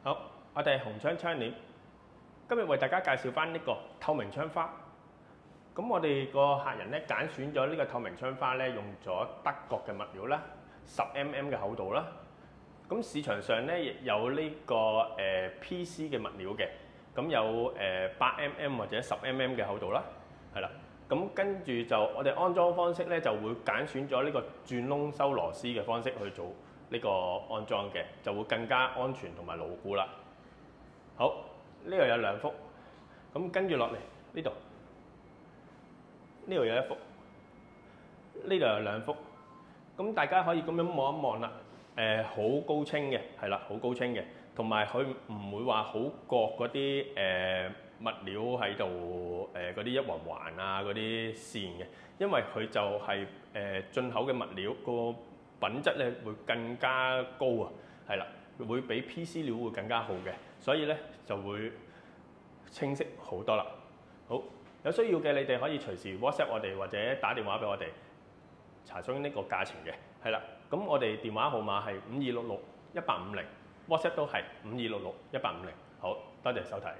好，我哋係紅窗窗簾，今日為大家介紹翻呢個透明窗花。咁我哋個客人咧揀選咗呢個透明窗花咧，用咗德國嘅物料啦，10mm 嘅厚度啦。咁市場上咧亦有呢個PC 嘅物料嘅，咁有8mm 或者10mm 嘅厚度啦，係啦。咁跟住就我哋安裝方式咧，就會揀選咗呢個轉窿收螺絲嘅方式去做呢個安裝嘅，就會更加安全同埋牢固啦。好，呢度有2幅，咁跟住落嚟呢度，呢度有1幅，呢度有2幅，咁大家可以咁樣望一望啦。好高清嘅，係啦，好高清嘅，同埋佢唔會話好割嗰啲物料喺度嗰啲一環環啊嗰啲線嘅，因為佢就係進口嘅物料，個品質咧會更加高啊，係啦，會比 PC 料會更加好嘅，所以咧就會清晰好多啦。好，有需要嘅你哋可以隨時 WhatsApp 我哋或者打電話俾我哋查詢呢個價錢嘅，係啦。咁我哋電話號碼係52661850，WhatsApp 都係52661850。好，多謝收睇。